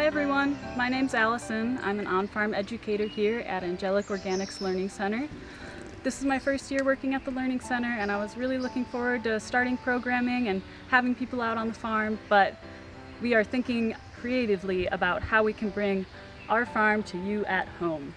Hi everyone, my name's Allison. I'm an on-farm educator here at Angelic Organics Learning Center. This is my first year working at the Learning Center and I was really looking forward to starting programming and having people out on the farm, but we are thinking creatively about how we can bring our farm to you at home.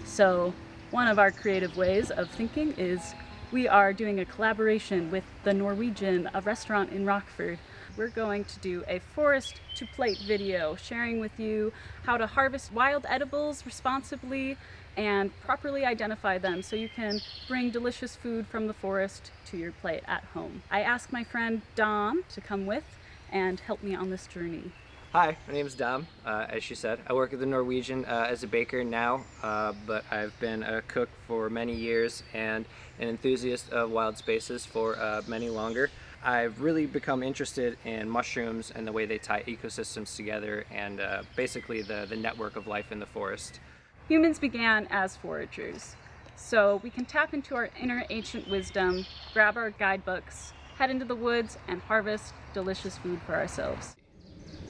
So one of our creative ways of thinking is we are doing a collaboration with the Norwegian, a restaurant in Rockford. We're going to do a forest to plate video sharing with you how to harvest wild edibles responsibly and properly identify them so you can bring delicious food from the forest to your plate at home. I asked my friend Dom to come with and help me on this journey. Hi, my name is Dom, as she said. I work at the Norwegian as a baker now, but I've been a cook for many years and an enthusiast of wild spaces for many longer. I've really become interested in mushrooms and the way they tie ecosystems together and basically the network of life in the forest. Humans began as foragers, so we can tap into our inner ancient wisdom, grab our guidebooks, head into the woods, and harvest delicious food for ourselves.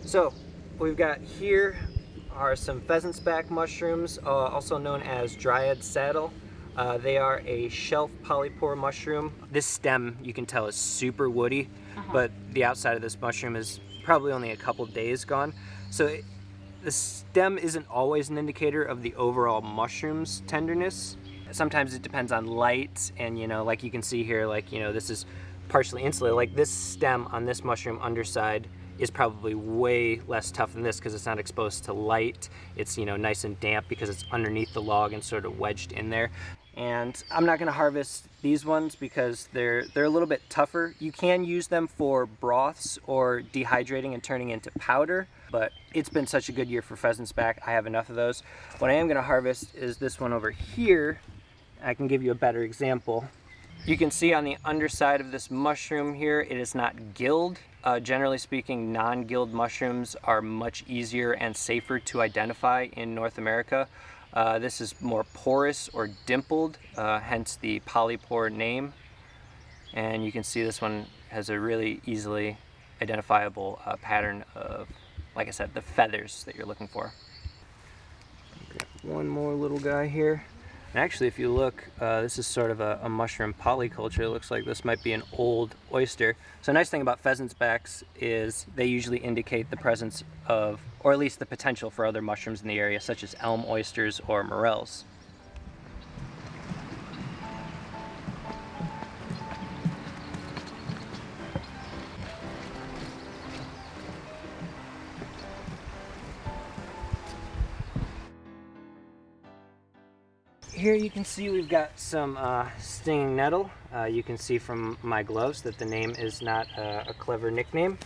So, what we've got here are some pheasant's back mushrooms, also known as Dryad saddle. They are a shelf polypore mushroom. This stem, you can tell, is super woody, but the outside of this mushroom is probably only a couple days gone. So the stem isn't always an indicator of the overall mushroom's tenderness. Sometimes it depends on light, and like you can see here, this is partially insulated. Like this stem on this mushroom underside is probably way less tough than this because it's not exposed to light. It's nice and damp because it's underneath the log and sort of wedged in there. And I'm not going to harvest these ones because they're a little bit tougher. You can use them for broths or dehydrating and turning into powder, but it's been such a good year for pheasant's back. I have enough of those. What I am going to harvest is this one over here. I can give you a better example. You can see on the underside of this mushroom here, it is not gilled. Generally speaking, non-gilled mushrooms are much easier and safer to identify in North America. This is more porous or dimpled, hence the polypore name. And you can see this one has a really easily identifiable pattern of, like I said, the feathers that you're looking for. One more little guy here. And actually, if you look, this is sort of a mushroom polyculture. It looks like this might be an old oyster. So a nice thing about pheasant's backs is they usually indicate the presence of, or at least the potential for other mushrooms in the area, such as elm oysters or morels. Here you can see we've got some stinging nettle. You can see from my gloves that the name is not a clever nickname.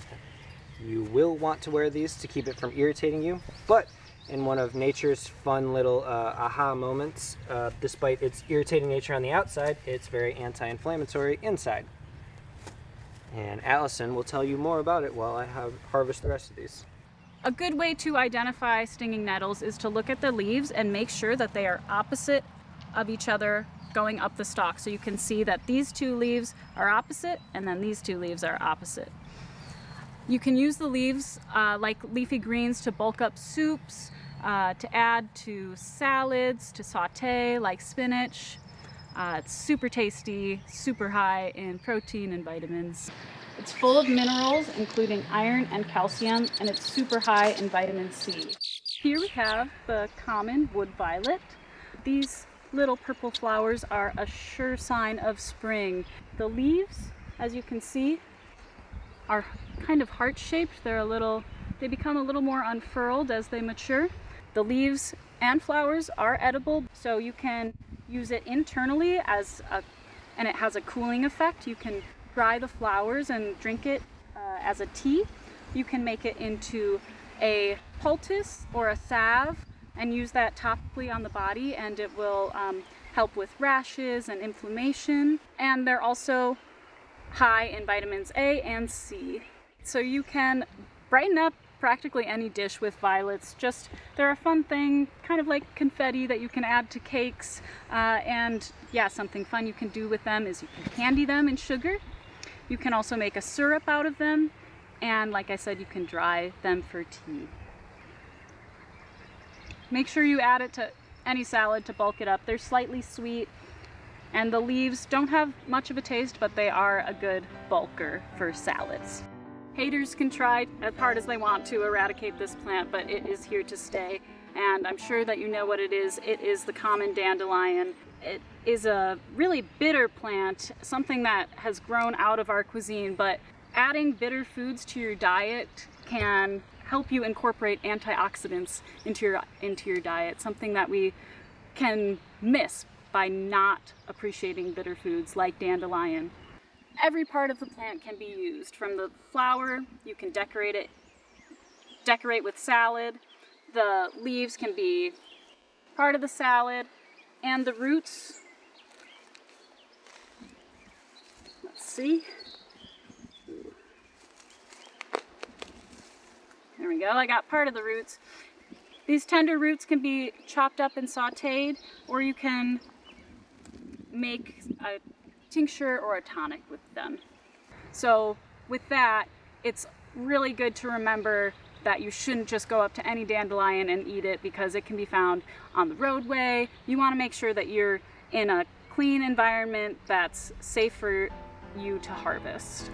You will want to wear these to keep it from irritating you, but in one of nature's fun little aha moments, despite its irritating nature on the outside, it's very anti-inflammatory inside. And Allison will tell you more about it while I harvest the rest of these. A good way to identify stinging nettles is to look at the leaves and make sure that they are opposite of each other going up the stalk. So you can see that these two leaves are opposite and then these two leaves are opposite. You can use the leaves like leafy greens to bulk up soups, to add to salads, to saute like spinach. It's super tasty, super high in protein and vitamins. It's full of minerals, including iron and calcium, and it's super high in vitamin C. Here we have the common wood violet. These little purple flowers are a sure sign of spring. The leaves, as you can see, are kind of heart-shaped. They become a little more unfurled as they mature. The leaves and flowers are edible, so you can use it internally and it has a cooling effect. You can dry the flowers and drink it as a tea. You can make it into a poultice or a salve and use that topically on the body, and it will help with rashes and inflammation. And they're also high in vitamins A and C. So you can brighten up practically any dish with violets. They're a fun thing, kind of like confetti that you can add to cakes. And yeah, something fun you can do with them is you can candy them in sugar. You can also make a syrup out of them. And like I said, you can dry them for tea. Make sure you add it to any salad to bulk it up. They're slightly sweet, and the leaves don't have much of a taste, but they are a good bulker for salads. Haters can try as hard as they want to eradicate this plant, but it is here to stay. And I'm sure that you know what it is. It is the common dandelion. It is a really bitter plant, something that has grown out of our cuisine, but adding bitter foods to your diet can help you incorporate antioxidants into your diet, something that we can miss by not appreciating bitter foods like dandelion. Every part of the plant can be used. From the flower, you can decorate with salad. The leaves can be part of the salad, and the roots, let's see. There we go, I got part of the roots. These tender roots can be chopped up and sauteed, or you can make a tincture or a tonic with them. So with that, it's really good to remember that you shouldn't just go up to any dandelion and eat it, because it can be found on the roadway. You want to make sure that you're in a clean environment that's safe for you to harvest.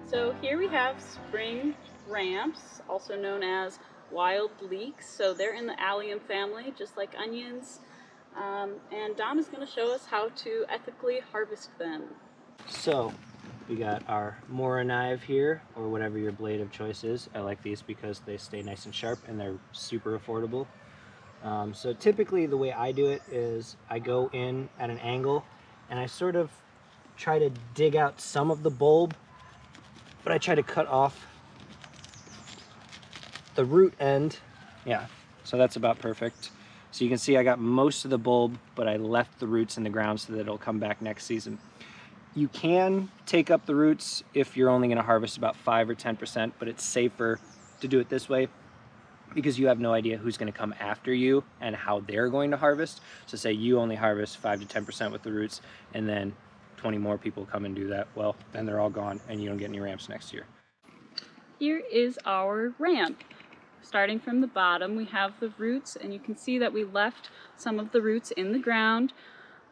So here we have spring ramps, also known as wild leeks. So they're in the Allium family, just like onions. And Dom is going to show us how to ethically harvest them. So we got our Mora knife here, or whatever your blade of choice is. I like these because they stay nice and sharp and they're super affordable. So typically the way I do it is I go in at an angle and I sort of try to dig out some of the bulb, but I try to cut off the root end. Yeah, so that's about perfect. So you can see I got most of the bulb, but I left the roots in the ground so that it'll come back next season. You can take up the roots if you're only going to harvest about 5 or 10%, but it's safer to do it this way because you have no idea who's going to come after you and how they're going to harvest. So say you only harvest 5 to 10% with the roots, and then 20 more people come and do that. Well, then they're all gone and you don't get any ramps next year. Here is our ramp. Starting from the bottom, we have the roots, and you can see that we left some of the roots in the ground.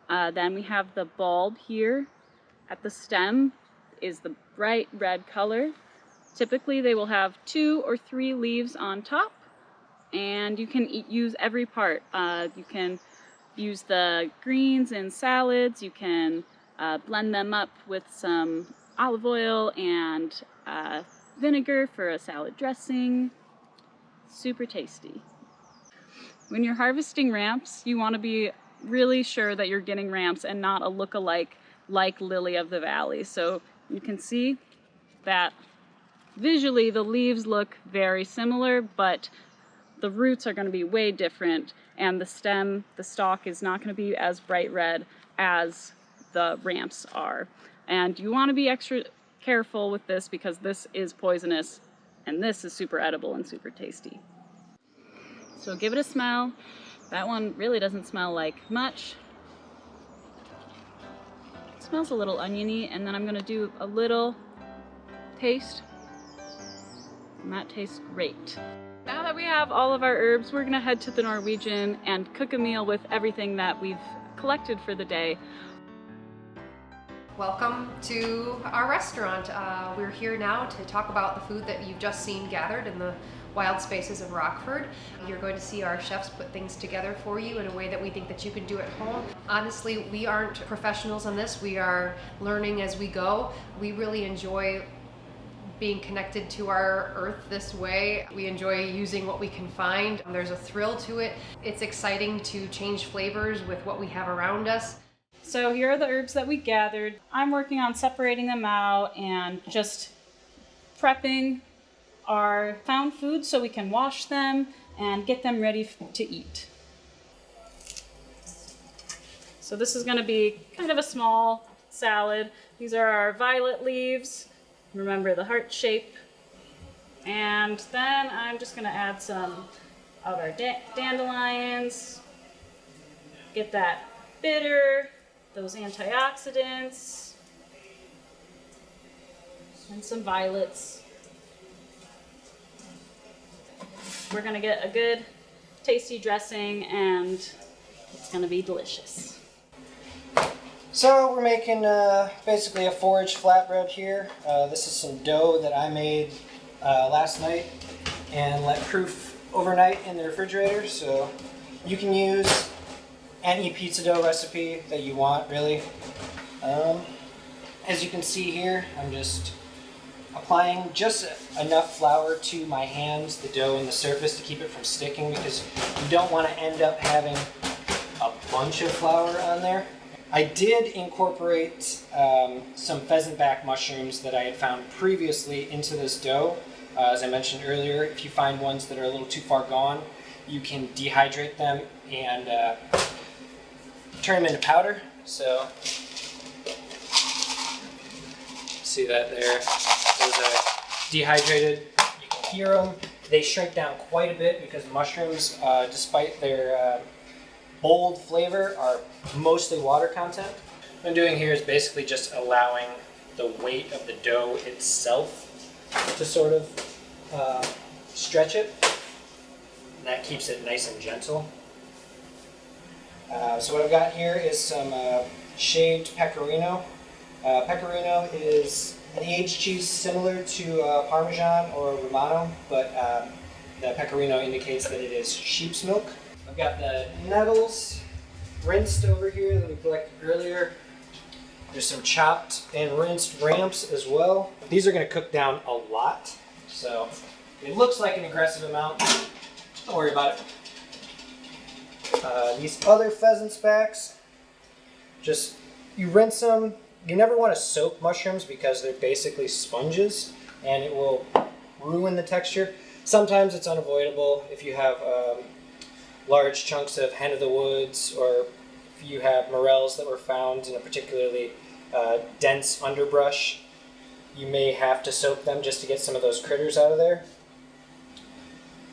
Then we have the bulb here. At the stem is the bright red color. Typically they will have 2 or 3 leaves on top, and you can use every part. You can use the greens in salads. You can blend them up with some olive oil and vinegar for a salad dressing. Super tasty. When you're harvesting ramps, you want to be really sure that you're getting ramps and not a look-alike like lily of the valley. So you can see that visually the leaves look very similar, but the roots are going to be way different, and the stem, the stalk, is not going to be as bright red as the ramps are. And you want to be extra careful with this because this is poisonous, and this is super edible and super tasty. So give it a smell. That one really doesn't smell like much. It smells a little oniony, and then I'm gonna do a little taste, and that tastes great. Now that we have all of our herbs, we're gonna head to the Norwegian and cook a meal with everything that we've collected for the day. Welcome to our restaurant. We're here now to talk about the food that you've just seen gathered in the wild spaces of Rockford. You're going to see our chefs put things together for you in a way that we think that you can do at home. Honestly, we aren't professionals on this. We are learning as we go. We really enjoy being connected to our earth this way. We enjoy using what we can find. There's a thrill to it. It's exciting to change flavors with what we have around us. So here are the herbs that we gathered. I'm working on separating them out and just prepping our found foods so we can wash them and get them ready to eat. So this is going to be kind of a small salad. These are our violet leaves. Remember the heart shape. And then I'm just going to add some of our dandelions. Get that bitter, those antioxidants, and some violets. We're gonna get a good tasty dressing, and it's gonna be delicious. So we're making basically a foraged flatbread here. This is some dough that I made last night and let proof overnight in the refrigerator. So you can use any pizza dough recipe that you want, really. As you can see here, I'm just applying just enough flour to my hands, the dough and the surface, to keep it from sticking, because you don't want to end up having a bunch of flour on there. I did incorporate some pheasant back mushrooms that I had found previously into this dough. As I mentioned earlier, if you find ones that are a little too far gone, you can dehydrate them and turn them into powder. So, see that there? Those are dehydrated. You can hear them. They shrink down quite a bit because mushrooms, despite their bold flavor, are mostly water content. What I'm doing here is basically just allowing the weight of the dough itself to sort of stretch it. And that keeps it nice and gentle. So what I've got here is some shaved pecorino. Pecorino is an aged cheese similar to Parmesan or Romano, but the pecorino indicates that it is sheep's milk. I've got the nettles rinsed over here that we collected earlier. There's some chopped and rinsed ramps as well. These are going to cook down a lot, so it looks like an aggressive amount. Don't worry about it. These other pheasant's backs, just you rinse them. You never want to soak mushrooms because they're basically sponges and it will ruin the texture. Sometimes it's unavoidable if you have large chunks of hen of the woods, or if you have morels that were found in a particularly dense underbrush, you may have to soak them just to get some of those critters out of there.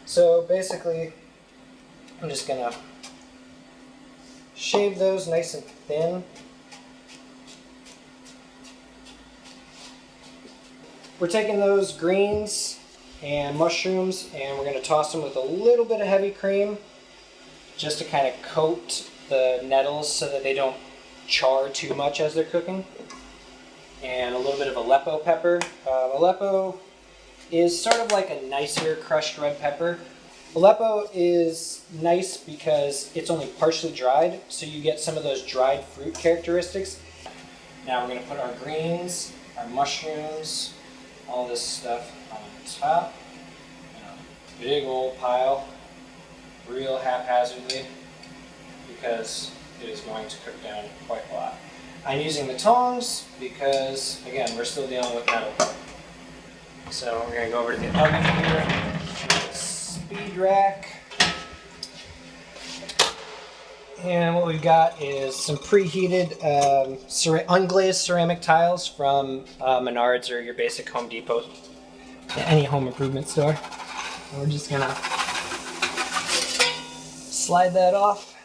So basically, I'm just gonna shave those nice and thin. We're taking those greens and mushrooms and we're gonna toss them with a little bit of heavy cream, just to kind of coat the nettles so that they don't char too much as they're cooking. And a little bit of Aleppo pepper. Aleppo is sort of like a nicer crushed red pepper. Aleppo is nice because it's only partially dried, so you get some of those dried fruit characteristics. Now we're going to put our greens, our mushrooms, all this stuff on top. In a big old pile. Real haphazardly, because it is going to cook down quite a lot. I'm using the tongs because, again, we're still dealing with metal. So we're going to go over to the oven here, speed rack, and what we've got is some preheated unglazed ceramic tiles from Menards or your basic Home Depot, any home improvement store. And we're just going to slide that off.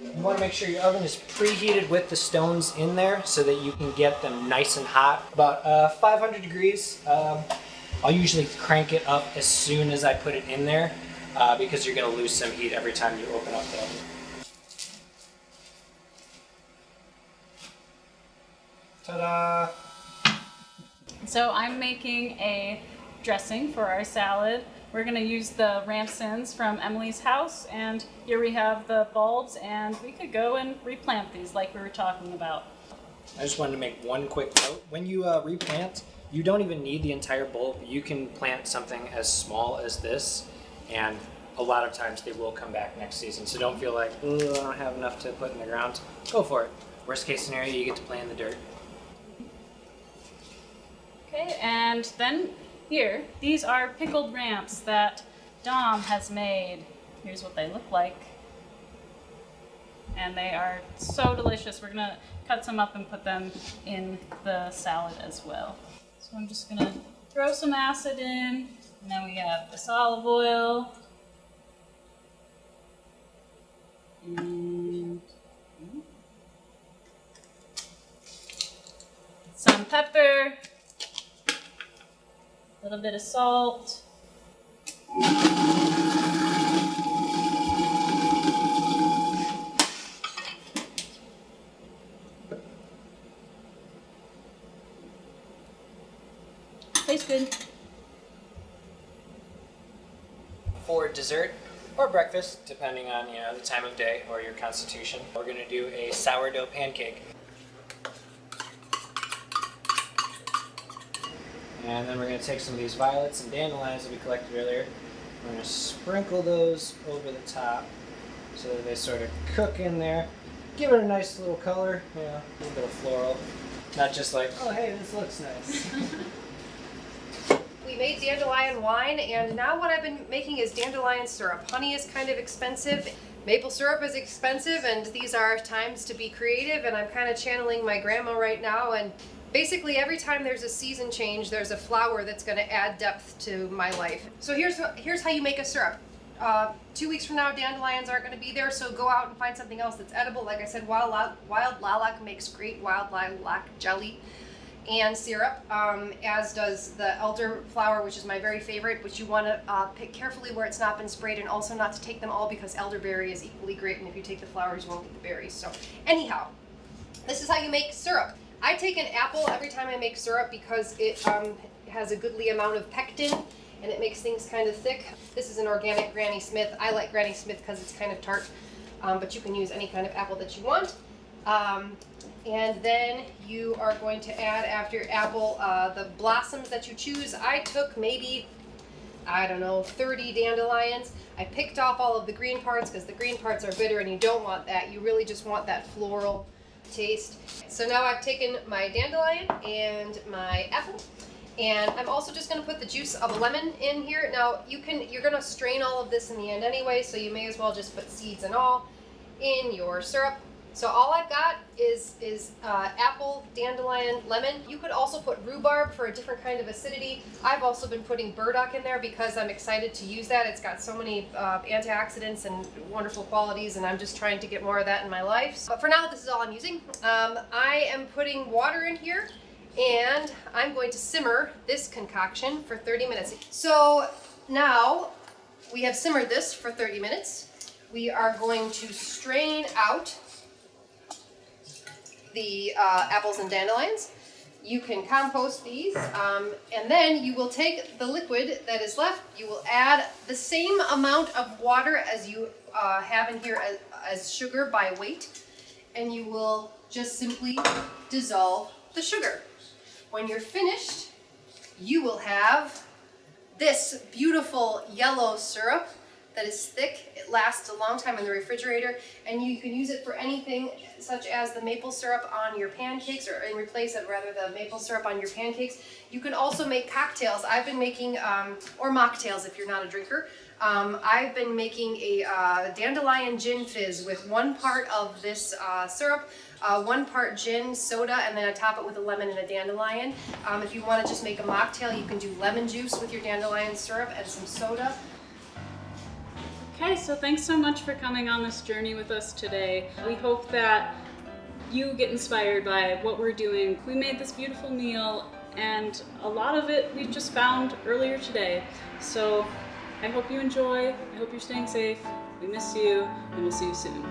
You want to make sure your oven is preheated with the stones in there so that you can get them nice and hot. About 500 degrees. I'll usually crank it up as soon as I put it in there because you're going to lose some heat every time you open up the oven. Ta-da! So I'm making a dressing for our salad. We're going to use the ramsons from Emily's house, and here we have the bulbs, and we could go and replant these like we were talking about. I just wanted to make one quick note. When you replant, you don't even need the entire bulb. You can plant something as small as this, and a lot of times they will come back next season. So don't feel like, oh, I don't have enough to put in the ground. Go for it. Worst case scenario, you get to play in the dirt. Okay, and then here, these are pickled ramps that Dom has made. Here's what they look like. And they are so delicious. We're gonna cut some up and put them in the salad as well. So I'm just gonna throw some acid in, and then we have this olive oil. And some pepper. A little bit of salt. good. For dessert or breakfast, depending on the time of day or your constitution, we're going to do a sourdough pancake. And then we're going to take some of these violets and dandelions that we collected earlier. We're going to sprinkle those over the top so that they sort of cook in there. Give it a nice little color, a little bit of floral. Not just like, oh hey, this looks nice. We made dandelion wine, and now what I've been making is dandelion syrup. Honey is kind of expensive, maple syrup is expensive, and these are times to be creative, and I'm kind of channeling my grandma right now. And basically every time there's a season change, there's a flower that's going to add depth to my life. So here's how you make a syrup. 2 weeks from now, dandelions aren't going to be there, so go out and find something else that's edible. Like I said, wild lilac makes great wild lilac jelly and syrup, as does the elderflower, which is my very favorite, which you want to pick carefully where it's not been sprayed, and also not to take them all because elderberry is equally great, and if you take the flowers, you won't get the berries. So anyhow, this is how you make syrup. I take an apple every time I make syrup because it has a goodly amount of pectin, and it makes things kind of thick. This is an organic Granny Smith. I like Granny Smith because it's kind of tart, but you can use any kind of apple that you want. And then you are going to add, after your apple, the blossoms that you choose. I took maybe, I don't know, 30 dandelions. I picked off all of the green parts because the green parts are bitter and you don't want that. You really just want that floral taste. So now I've taken my dandelion and my apple, and I'm also just going to put the juice of a lemon in here. Now you're going to strain all of this in the end anyway, so you may as well just put seeds and all in your syrup. So all I've got is apple, dandelion, lemon. You could also put rhubarb for a different kind of acidity. I've also been putting burdock in there because I'm excited to use that. It's got so many antioxidants and wonderful qualities, and I'm just trying to get more of that in my life. But for now, this is all I'm using. I am putting water in here, and I'm going to simmer this concoction for 30 minutes. So now we have simmered this for 30 minutes. We are going to strain out the apples and dandelions. You can compost these, and then you will take the liquid that is left. You will add the same amount of water as you have in here as sugar by weight, and you will just simply dissolve the sugar. When you're finished, you will have this beautiful yellow syrup that is thick. It lasts a long time in the refrigerator, and you can use it for anything such as the maple syrup on your pancakes, or in replace of rather the maple syrup on your pancakes. You can also make cocktails. I've been making, or mocktails if you're not a drinker. I've been making a dandelion gin fizz with 1 part of this syrup, 1 part gin, soda, and then I top it with a lemon and a dandelion. If you want to just make a mocktail, you can do lemon juice with your dandelion syrup and some soda. Okay, so thanks so much for coming on this journey with us today. We hope that you get inspired by what we're doing. We made this beautiful meal, and a lot of it we just found earlier today. So I hope you enjoy. I hope you're staying safe. We miss you, and we'll see you soon.